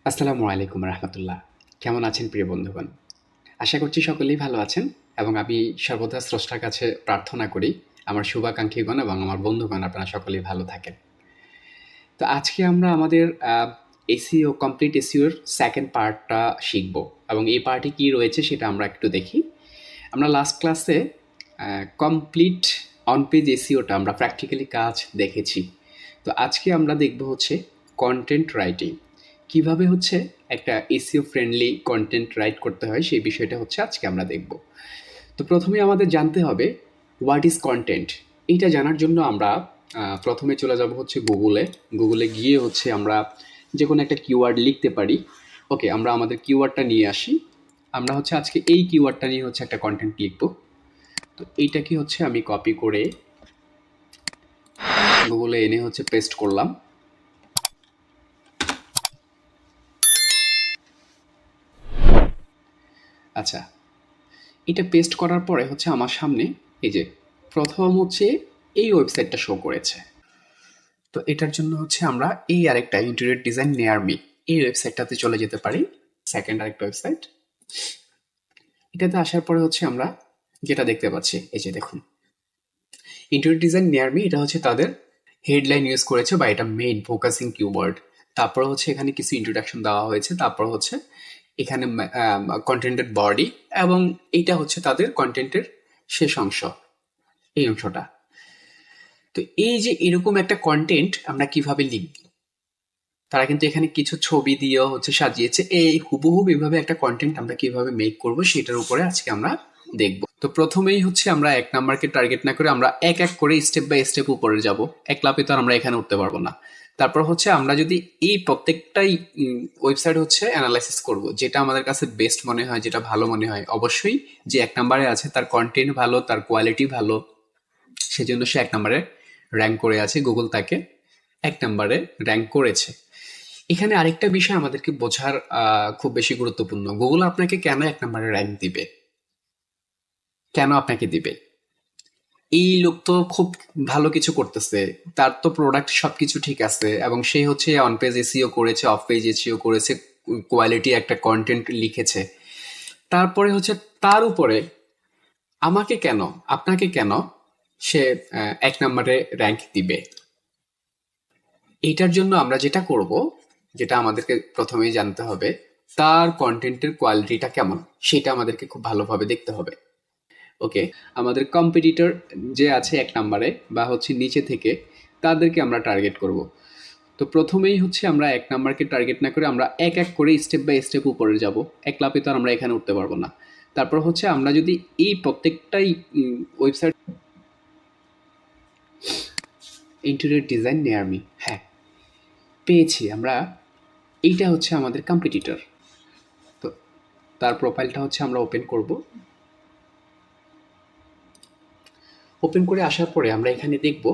আসসালামু আলাইকুম রহমতুল্লাহ। কেমন আছেন প্রিয় বন্ধুগণ? আশা করছি সকলেই ভালো আছেন এবং আমি সর্বদা স্রষ্টার কাছে প্রার্থনা করি আমার শুভাকাঙ্ক্ষীগণ এবং আমার বন্ধুগণ আপনারা সকলেই ভালো থাকেন। তো আজকে আমরা আমাদের এসইও কমপ্লিট এসইওর সেকেন্ড পার্টটা শিখব এবং এই পার্টে কী রয়েছে সেটা আমরা একটু দেখি। আমরা লাস্ট ক্লাসে কমপ্লিট অন পেজ এসইওটা আমরা প্র্যাকটিক্যালি কাজ দেখেছি। তো আজকে আমরা দেখব হচ্ছে কন্টেন্ট রাইটিং, কিভাবে হচ্ছে একটা এসইও ফ্রেন্ডলি কন্টেন্ট রাইট করতে হয় সেই বিষয়টা হচ্ছে আজকে আমরা দেখব। তো প্রথমে আমাদের জানতে হবে হোয়াট ইজ কন্টেন্ট। এইটা জানার জন্য আমরা প্রথমে চলে যাব হচ্ছে গুগলে গিয়ে হচ্ছে আমরা যে কোনো একটা কিওয়ার্ড লিখতে পারি। ওকে, আমরা আমাদের কিওয়ার্ডটা নিয়ে আসি। আমরা হচ্ছে আজকে এই কিওয়ার্ডটা নিয়ে হচ্ছে একটা কন্টেন্ট লিখব। তো এইটাকে হচ্ছে আমি কপি করে গুগলে এনে হচ্ছে পেস্ট করলাম। আচ্ছা, এটা পেস্ট করার পরে হচ্ছে আমার সামনে এই যে প্রথম হচ্ছে এই ওয়েবসাইটটা শো করেছে। তো এটার জন্য হচ্ছে আমরা এই আরেকটা ইন্টেরিয়র ডিজাইন নিয়ার মি এই ওয়েবসাইটটাতে চলে যেতে পারি। সেকেন্ড আরেকটা ওয়েবসাইট, এটাতে আসার পরে হচ্ছে আমরা যেটা দেখতে পাচ্ছি এই যে দেখুন ইন্টেরিয়র ডিজাইন নিয়ার মি, এটা হচ্ছে তাদের হেডলাইন ইউজ করেছে বা এটা মেইন ফোকাসিং কিওয়ার্ড। তারপর হচ্ছে এখানে কিছু ইন্ট্রোডাকশন দেওয়া হয়েছে, তারপর হচ্ছে এখানে কন্টেন্টের বডি এবং এইটা হচ্ছে তাদের কন্টেন্টের শেষ অংশ, এই অংশটা। তো এই যে এরকম একটা কন্টেন্ট আমরা কিভাবে লিখব, তারা কিন্তু এখানে কিছু ছবি দিয়েও হচ্ছে সাজিয়েছে। এই হুবহু এভাবে একটা কন্টেন্ট আমরা কিভাবে মেক করব সেটার উপরে আজকে আমরা দেখব। তো প্রথমেই হচ্ছে আমরা এক নাম্বারকে টার্গেট না করে আমরা এক এক করে স্টেপ বাই স্টেপ উপরে যাব। এক লাফে তো আমরা এখানে উঠতে পারবো না। তারপর হচ্ছে আমরা যদি এই প্রত্যেকটাই ওয়েবসাইট হচ্ছে অ্যানালাইসিস করব, যেটা আমাদের কাছে বেস্ট মনে হয়, যেটা ভালো মনে হয়। অবশ্যই যে এক নাম্বারে আছে তার কন্টেন্ট ভালো, তার কোয়ালিটি ভালো, সেজন্য সে এক নাম্বারে র্যাঙ্ক করে আছে, গুগল তাকে এক নাম্বারে র্যাঙ্ক করেছে। এখানে আরেকটা বিষয় আমাদেরকে বোঝার খুব বেশি গুরুত্বপূর্ণ। গুগল আপনাকে কেন এক নম্বরে র্যাঙ্ক দিবে, কেন আপনাকে দিবে? এই লোক তো খুব ভালো কিছু করতেছে, তার তো প্রোডাক্ট সবকিছু ঠিক আছে এবং সে হচ্ছে অন পেজ এসইও করেছে, অফ পেজ এসইও করেছে, কোয়ালিটি একটা কন্টেন্ট লিখেছে। তারপরে হচ্ছে তার উপরে আমাকে কেন, আপনাকে কেন সে এক নম্বরে র্যাঙ্ক দিবে? এইটার জন্য আমরা যেটা করব, যেটা আমাদেরকে প্রথমেই জানতে হবে, তার কন্টেন্টের কোয়ালিটিটা কেমন সেটা আমাদেরকে খুব ভালোভাবে দেখতে হবে। ওকে, আমাদের কম্পিটিটর যে আছে এক নম্বরে বা হচ্ছে নিচে থেকে, তাদেরকে আমরা টার্গেট করব। তো প্রথমেই হচ্ছে আমরা এক নাম্বারকে টার্গেট না করে আমরা এক এক করে স্টেপ বাই স্টেপ উপরে যাব। এক লাফে তো আমরা এখানে উঠতে পারবো না। তারপর হচ্ছে আমরা যদি এই প্রত্যেকটাই website interior design near me, হ্যাঁ পেয়েছি আমরা। এইটা হচ্ছে আমাদের কম্পিটিটর। তো তার প্রোফাইলটা হচ্ছে আমরা ওপেন করব। ওপেন করে আসার পরে আমরা এখানে দেখব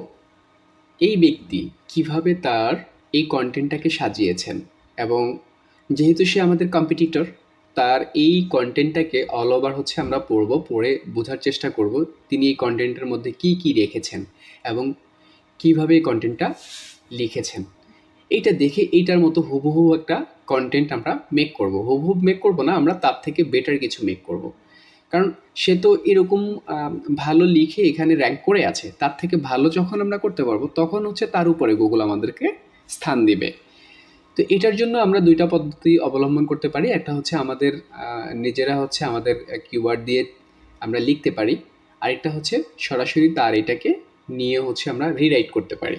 এই ব্যক্তি কিভাবে তার এই কন্টেন্টটাকে সাজিয়েছেন এবং যেহেতু সে আমাদের কম্পিটিটর, তার এই কন্টেন্টটাকে অল ওভার হচ্ছে আমরা পড়ে বোঝার চেষ্টা করব তিনি এই কন্টেন্টের মধ্যে কি কি রেখেছেন এবং কিভাবে এই কন্টেন্টটা লিখেছেন। এইটা দেখে এইটার মতো হুবহু একটা কন্টেন্ট আমরা মেক করব। হুবহু মেক করব না, আমরা তার থেকে বেটার কিছু মেক করব। কারণ সে তো এরকম ভালো লিখে এখানে র্যাঙ্ক করে আছে, তার থেকে ভালো যখন আমরা করতে পারবো তখন হচ্ছে তার উপরে গুগল আমাদেরকে স্থান দিবে। তো এটার জন্য আমরা দুইটা পদ্ধতি অবলম্বন করতে পারি। একটা হচ্ছে আমাদের নিজেরা হচ্ছে আমাদের কিওয়ার্ড দিয়ে আমরা লিখতে পারি, আরেকটা হচ্ছে সরাসরি তার এটাকে নিয়ে হচ্ছে আমরা রিরাইট করতে পারি।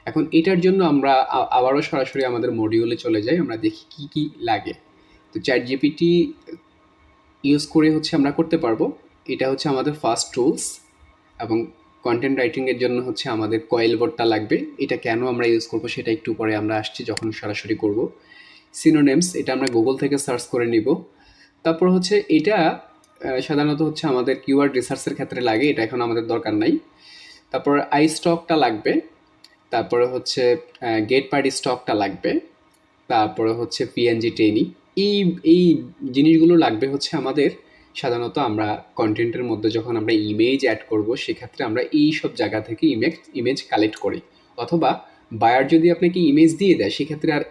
এখন এটার জন্য আমরা আবারও সরাসরি আমাদের মডিউলে চলে যাই, আমরা দেখি কি কি লাগে। তো চ্যাট জিপিটি ইউজ করে হচ্ছে আমরা করতে পারবো। এটা হচ্ছে আমাদের ফার্স্ট টুলস এবং কন্টেন্ট রাইটিংয়ের জন্য হচ্ছে আমাদের কয়েল বোর্ডটা লাগবে। এটা কেন আমরা ইউজ করবো সেটা একটু পরে আমরা আসছি যখন সরাসরি করব। সিনোনেমস, এটা আমরা গুগল থেকে সার্চ করে নিব। তারপর হচ্ছে এটা সাধারণত হচ্ছে আমাদের কিওয়ার্ড রিসার্চের ক্ষেত্রে লাগে, এটা এখন আমাদের দরকার নাই। তারপর আই স্টকটা লাগবে, তারপরে হচ্ছে গেট পার্টি স্টকটা লাগবে, তারপরে হচ্ছে পিএনজি টেনি। এই এই জিনিসগুলো লাগবে হচ্ছে আমাদের সাধারণত আমরা কন্টেন্টের মধ্যে যখন আমরা ইমেজ অ্যাড করব সেক্ষেত্রে আমরা এই সব জায়গা থেকে ইমেজ কালেক্ট করি, অথবা বায়ার যদি আপনাকে ইমেজ দিয়ে দেয় সেক্ষেত্রে আর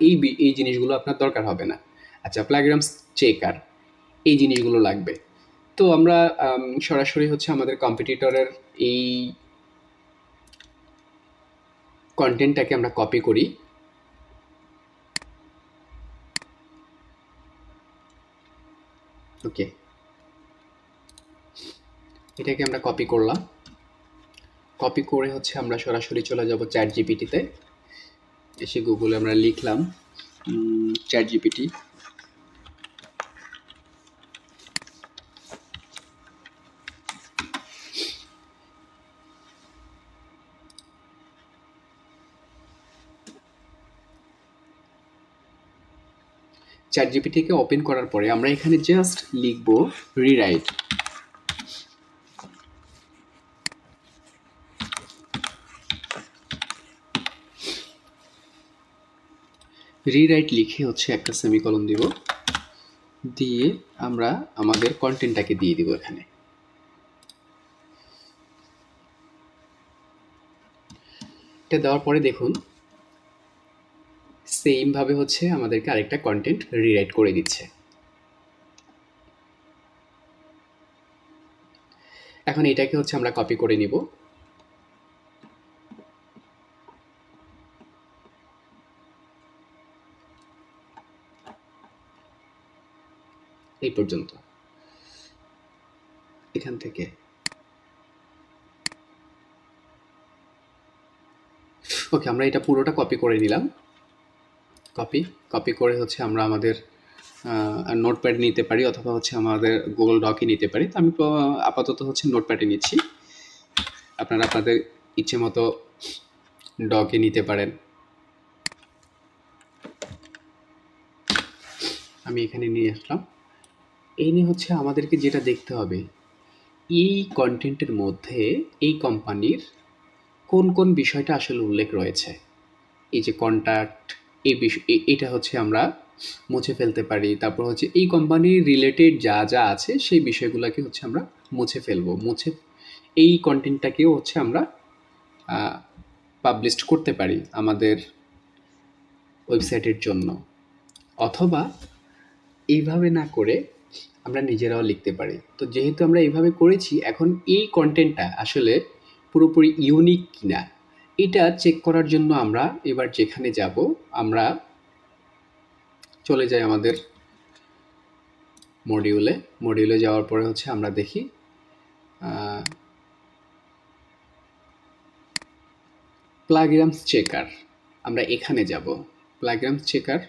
এই জিনিসগুলো আপনার দরকার হবে না। আচ্ছা, প্লাগরামস চেকার, এই জিনিসগুলো লাগবে। তো আমরা সরাসরি হচ্ছে আমাদের কম্পিটিটরের এই কন্টেন্টটাকে আমরা কপি করি। ওকে, এটাকে আমরা কপি করলাম। কপি করে হচ্ছে আমরা সরাসরি চলে যাব চ্যাট জিপিটিতে। এসে গুগলে আমরা লিখলাম চ্যাট জিপিটি। চ্যাট জিপিটিকে ওপেন করার পরে আমরা এখানে জাস্ট লিখব রিরাইট। রিরাইট লিখে হচ্ছে একটা সেমিকলন দিব, দিয়ে আমরা আমাদের কন্টেন্টটাকে দিয়ে দিব এখানে। এটা দেওয়ার পরে দেখুন সেম ভাবে হচ্ছে আমাদেরকে আরেকটা কন্টেন্ট রিরাইট করে দিচ্ছে। এখন এটাকে হচ্ছে আমরা কপি করে নিব। এই পর্যন্ত, এখান থেকে ওকে, আমরা এটা পুরোটা কপি করে নিলাম। কপি করে হচ্ছে আমরা আমাদের নোটপ্যাড নিতে পারি, অথবা হচ্ছে আমাদের গুগল ডকে নিতে পারি। তো আমি আপাতত হচ্ছে নোটপ্যাডে নিচ্ছি। আপনারা আপনাদের ইচ্ছে মতো ডকে নিতে পারেন। আমি এখানে নিয়ে আসলাম। এই নিয়ে হচ্ছে আমাদেরকে যেটা দেখতে হবে, এই কন্টেন্টের মধ্যে এই কোম্পানির কোন কোন বিষয়টা আসলে উল্লেখ রয়েছে। এই যে কন্ট্যাক্ট, এই বিষয়, এটা হচ্ছে আমরা মুছে ফেলতে পারি। তারপর হচ্ছে এই কোম্পানির রিলেটেড যা যা আছে সেই বিষয়গুলোকে হচ্ছে আমরা মুছে ফেলবো। এই কন্টেন্টটাকেও হচ্ছে আমরা পাবলিশ করতে পারি আমাদের ওয়েবসাইটের জন্য, অথবা এইভাবে না করে আমরা নিজেরাও লিখতে পারি। তো যেহেতু আমরা এইভাবে করেছি, এখন এই কন্টেন্টটা আসলে পুরোপুরি ইউনিক কিনা এটা চেক করার জন্য আমরা এবার যেখানে যাব, আমরা চলে যাই আমাদের মডিউলে যাওয়ার পরে হচ্ছে আমরা দেখি প্লাগরামস চেকার। আমরা এখানে যাব প্লাগরামস চেকার।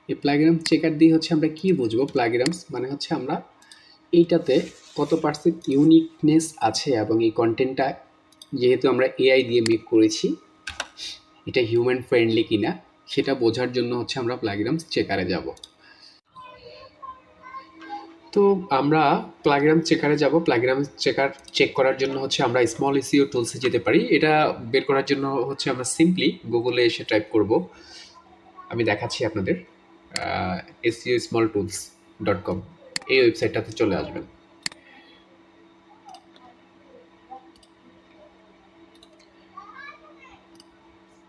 এই প্লাগরামস চেকার দিয়ে হচ্ছে আমরা কি বুঝবো? প্লাগরামস মানে হচ্ছে আমরা এইটাতে কত পার্সেন্ট ইউনিকনেস আছে, এবং এই কন্টেন্টটা যেহেতু আমরা এআই দিয়ে মেক করেছি এটা হিউম্যান ফ্রেন্ডলি কিনা সেটা বোঝার জন্য হচ্ছে আমরা প্লাগরামস চেকারে যাব। তো আমরা প্লাগরাম চেকারে যাব। প্লাগরাম চেকার চেক করার জন্য হচ্ছে আমরা স্মল এসইও টুলসে যেতে পারি। এটা বের করার জন্য হচ্ছে আমরা সিম্পলি গুগলে এসে টাইপ করব। আমি দেখাচ্ছি আপনাদের, SEO-small-tools.com, এই ওয়েবসাইটটাতে চলে আসবেন।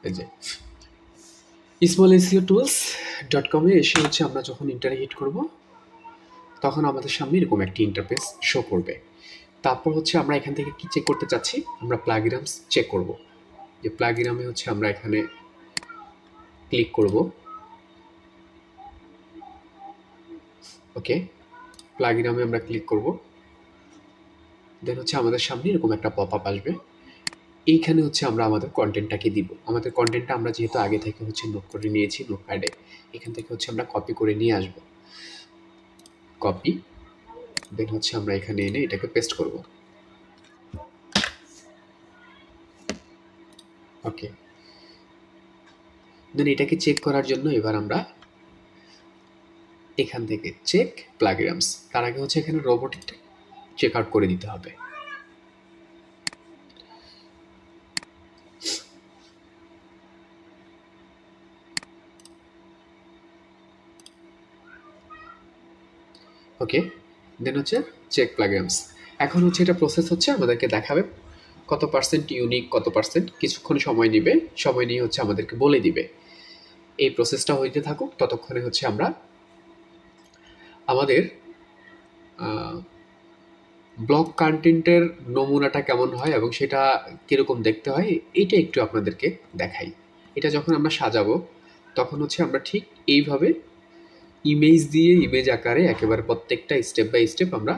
এই যে smallSEO-tools.com-এ এসে হচ্ছে আমরা যখন ইন্টারে হিট করব তখন আমাদের সামনে এরকম একটি ইন্টারফেস শো করবে। তারপর হচ্ছে আমরা এখান থেকে কি চেক করতে চাচ্ছি? আমরা প্লাগরামস চেক করব। যে প্লাগরামে হচ্ছে আমরা এখানে ক্লিক করব। ওকে, প্লাগরামে আমরা ক্লিক করব। দেন হচ্ছে আমাদের সামনে এরকম একটা পপ আপ আসবে। এইখানে হচ্ছে আমরা আমাদের কন্টেন্টটাকে দিব। আমাদের কন্টেন্টটা আমরা যেহেতু আগে থেকে হচ্ছে নোট করে নিয়েছি নোটপ্যাডে, এখান থেকে হচ্ছে আমরা কপি করে নিয়ে আসব। কপি, দেন হচ্ছে আমরা এখানে এনে এটাকে পেস্ট করব। ওকে, দেন এটাকে চেক করার জন্য এবার আমরা এখান থেকে চেক প্লাগরামস, তার আগে হচ্ছে এখানে রোবোটিকটা চেক আউট করে দিতে হবে। ওকে, দেন হচ্ছে চেক প্লাগরামস। এখন হচ্ছে এটা প্রসেস হচ্ছে, আমাদেরকে দেখাবে কত পার্সেন্ট ইউনিক, কত পার্সেন্ট, কিছুক্ষণ সময় নিবে, সময় নিয়ে হচ্ছে আমাদেরকে বলে দিবে। এই প্রসেসটা হইতে থাকুক, ততক্ষণে হচ্ছে আমরা আমাদের ব্লগ কন্টেন্টের নমুনাটা কেমন হয় এবং সেটা কীরকম দেখতে হয় এইটা একটু আপনাদেরকে দেখাই। এটা যখন আমরা সাজাবো তখন হচ্ছে আমরা ঠিক এইভাবে ইমেজ দিয়ে, ইমেজ আকারে একেবারে প্রত্যেকটা স্টেপ বাই স্টেপ আমরা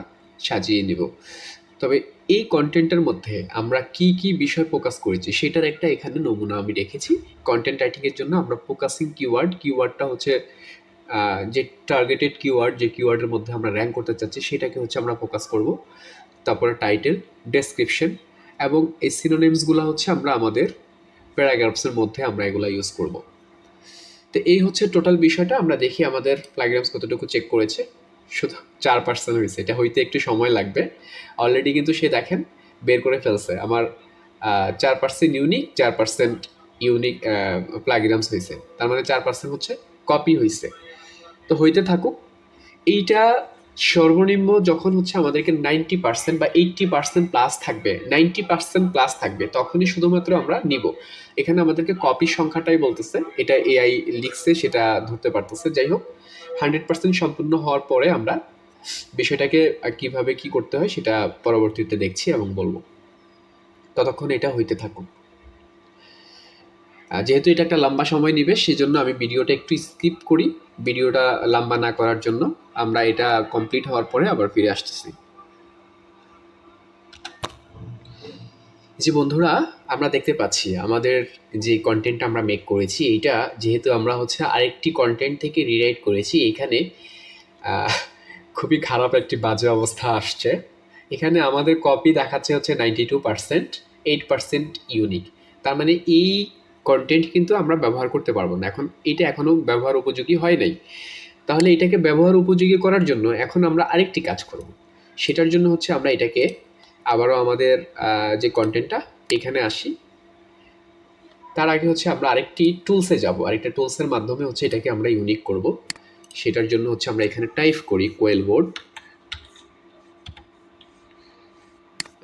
সাজিয়ে নিব। তবে এই কন্টেন্টের মধ্যে আমরা কি কি বিষয় ফোকাস করেছি সেটার একটা এখানে নমুনা আমি রেখেছি। কন্টেন্ট রাইটিংয়ের জন্য আমরা ফোকাসিং কিওয়ার্ডটা হচ্ছে যে টার্গেটেড কিওয়ার্ড, যে কিওয়ার্ডের মধ্যে আমরা র্যাঙ্ক করতে চাচ্ছি সেটাকে হচ্ছে আমরা ফোকাস করব। তারপরে টাইটেল, ডেসক্রিপশন এবং এই সিনোনিমসগুলো হচ্ছে আমরা আমাদের প্যারাগ্রাফসের মধ্যে আমরা এগুলো ইউজ করব। তো এই হচ্ছে টোটাল বিষয়টা। আমরা দেখি আমাদের প্যারাগ্রাফস কতটুকু চেক করেছে। শুধু 4% হয়েছে, এটা হইতে একটু সময় লাগবে। অলরেডি কিন্তু সে দেখেন বের করে ফেলছে আমার 4% ইউনিক, 4% ইউনিক প্যারাগ্রাফস হয়েছে, তার মানে 4% হচ্ছে কপি হয়েছে। তো হইতে থাকুক। এইটা সর্বনিম্ন যখন হচ্ছে আমাদেরকে 90% বা 80% প্লাস থাকবে, 90% প্লাস থাকবে, তখনই শুধুমাত্র আমরা নিব। এখানে আমাদেরকে কপি সংখ্যাটাই বলতেছে, এটা এআই লিখছে সেটা ধরতে পারতেছে। যাই হোক, 100% সম্পূর্ণ হওয়ার পরে আমরা বিষয়টাকে কিভাবে কি করতে হয় সেটা পরবর্তীতে দেখছি এবং বলবো। ততক্ষণ এটা হইতে থাকুক। যেহেতু এটা একটা লম্বা সময় নেবে সেজন্য আমি ভিডিওটা একটু স্কিপ করি। ভিডিওটা লম্বা না করার জন্য আমরা এটা কমপ্লিট হওয়ার পরে আবার ফিরে আসতেছি। জি বন্ধুরা, আমরা দেখতে পাচ্ছি আমাদের যে কন্টেন্ট আমরা মেক করেছি এইটা যেহেতু আমরা হচ্ছে আরেকটি কন্টেন্ট থেকে রিরাইট করেছি, এখানে খুবই খারাপ একটি বাজে অবস্থা আসছে। এখানে আমাদের কপি দেখাচ্ছে হচ্ছে 92%, 8% ইউনিক। তার মানে এই কন্টেন্ট কিন্তু আমরা ব্যবহার করতে পারবো না। এখন এটা এখনও ব্যবহার উপযোগী হয় নাই। তাহলে এটাকে ব্যবহার উপযোগী করার জন্য এখন আমরা আরেকটি কাজ করব। সেটার জন্য হচ্ছে আমরা এটাকে আবারও আমাদের যে কন্টেন্টটা এখানে আসি, তার আগে হচ্ছে আমরা আরেকটি টুলসে যাব। আরেকটা টুলসের মাধ্যমে হচ্ছে এটাকে আমরা ইউনিক করব। সেটার জন্য হচ্ছে আমরা এখানে টাইপ করি কোয়েলবোর্ড।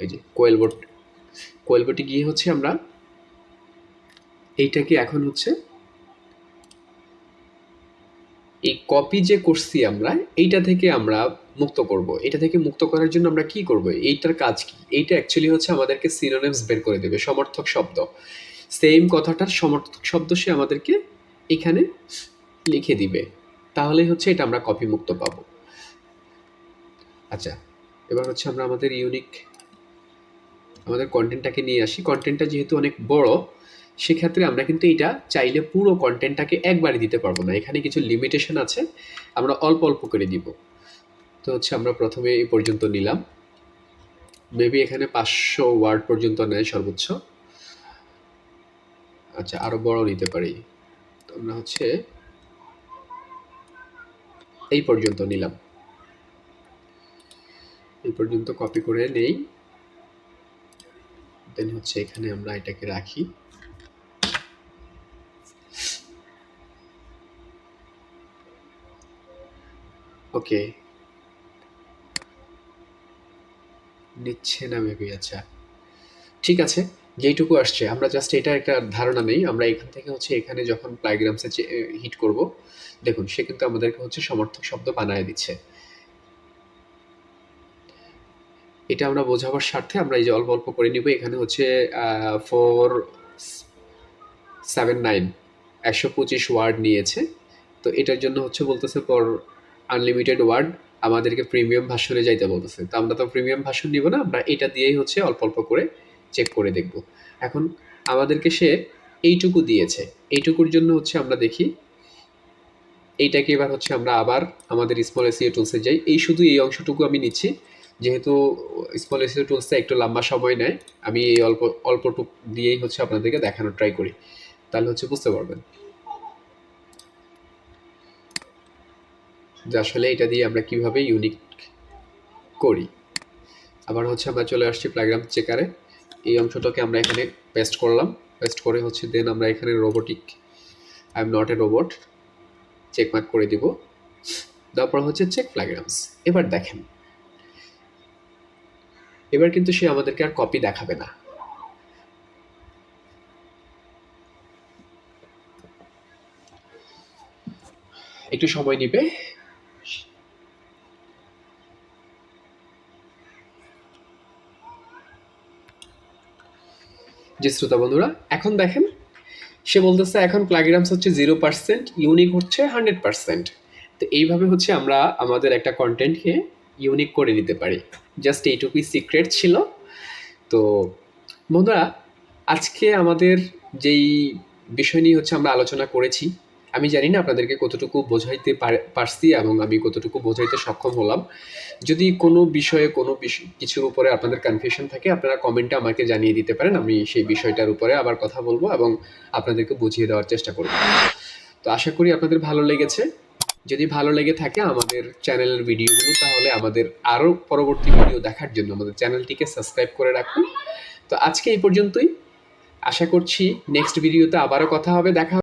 এই যে কোয়েলবোর্ডে গিয়ে হচ্ছে আমরা এইটাকে এখন হচ্ছে এই কপি যে করছি আমরা এইটা থেকে আমরা মুক্ত করব। এটা থেকে মুক্ত করার জন্য আমরা কি করব, এইটার কাজ কি? এইটা অ্যাকচুয়ালি হচ্ছে আমাদেরকে সিনোনিমস বের করে দেবে, সমর্থক শব্দ। সেম কথাটার সমর্থক শব্দ সে আমাদেরকে এখানে লিখে দিবে। তাহলেই হচ্ছে এটা আমরা কপি মুক্ত পাবো। আচ্ছা, এবার হচ্ছে আমরা আমাদের কন্টেন্টটাকে নিয়ে আসি। কন্টেন্টটা যেহেতু অনেক বড়, সেক্ষেত্রে আমরা কিন্তু এটা চাইলে পুরো কন্টেন্টটাকে একবারে দিতে পারবো না। এখানে কিছু লিমিটেশন আছে, আমরা অল্প অল্প করে দিব। তো হচ্ছে আমরা প্রথমে এই পর্যন্ত নিলাম। মেবি এখানে 500 ওয়ার্ড পর্যন্ত নেয় সর্বোচ্চ। আচ্ছা, আরো বড় নিতে পারি। তো আমরা হচ্ছে এই পর্যন্ত নিলাম। এই পর্যন্ত কপি করে নেই, দেন হচ্ছে এখানে আমরা এটাকে রাখি। ওকে, নিচ্ছে না মেবি। আচ্ছা ঠিক আছে, যেইটুকু আসছে আমরা জাস্ট এটা একটা ধারণা নেই। আমরা এখান থেকে হচ্ছে এখানে যখন প্লাইগ্রামসে হিট করব, দেখুন সে কিন্তু আমাদেরকে হচ্ছে সমর্থক শব্দ বানায় দিচ্ছে। এটা আমরা বোঝাবার স্বার্থে আমরা এই যে অল্প অল্প করে নিব। এখানে হচ্ছে 479 125 ওয়ার্ড নিয়েছে। তো এটার জন্য হচ্ছে বলতেছে ফর আনলিমিটেড ওয়ার্ড আমাদেরকে প্রিমিয়াম ভার্সনে যাইতে বলতেছে। তো আমরা তো প্রিমিয়াম ভার্সন নিব না, আমরা এটা দিয়েই হচ্ছে অল্প অল্প করে চেক করে দেখব। এখন আমাদেরকে সে এইটুকু দিয়েছে, এইটুকুর জন্য হচ্ছে আমরা দেখি এইটাকে এবার হচ্ছে আমরা আবার আমাদের স্মল এসইও টুলসে যাই। শুধু এই অংশটুকু আমি নিচ্ছি, যেহেতু স্মল এসইও টুলসটা একটু লম্বা সময় নেয়। আমি এই অল্পটুক দিয়েই হচ্ছে আপনাদেরকে দেখানোর ট্রাই করি, তাহলে হচ্ছে বুঝতে পারবেন যে আসলে এটা দিয়ে আমরা কিভাবে ইউনিক করি। আবার হচ্ছে আমরা চলে আসছি প্লাগরাম চেকারে। এই অংশটাকে আমরা এখানে পেস্ট করলাম, পেস্ট করে হচ্ছে দেন আমরা এখানে robotic I am not a robot checkmark করে দিব। তারপর হচ্ছে চেক প্লাগরামস। এবার দেখেন, এবার কিন্তু সে আমাদেরকে আর কপি দেখাবে না। একটু সময় নিবে। যে শ্রোতা বন্ধুরা, এখন দেখেন সে বলতেছে এখন প্লাগিরামস হচ্ছে 0%, ইউনিক হচ্ছে 100%। তো এইভাবে হচ্ছে আমরা আমাদের একটা কন্টেন্টকে ইউনিক করে নিতে পারি। জাস্ট এইটুকুই সিক্রেট ছিল। তো বন্ধুরা, আজকে আমাদের যেই বিষয় নিয়ে হচ্ছে আমরা আলোচনা করেছি, আমি জানি না আপনাদেরকে কতটুকু বোঝাইতে পারছি এবং আমি কতটুকু বোঝাইতে সক্ষম হলাম। যদি কোনো বিষয়ে কোনো কিছুর উপরে আপনাদের কনফিউশন থাকে, আপনারা কমেন্টে আমাকে জানিয়ে দিতে পারেন। আমি সেই বিষয়টার উপরে আবার কথা বলবো এবং আপনাদেরকে বুঝিয়ে দেওয়ার চেষ্টা করব। তো আশা করি আপনাদের ভালো লেগেছে। যদি ভালো লেগে থাকে আমাদের চ্যানেলের ভিডিওগুলো, তাহলে আমাদের আরও পরবর্তী ভিডিও দেখার জন্য আমাদের চ্যানেলটিকে সাবস্ক্রাইব করে রাখুন। তো আজকে এই পর্যন্তই। আশা করছি নেক্সট ভিডিওতে আবারও কথা হবে, দেখা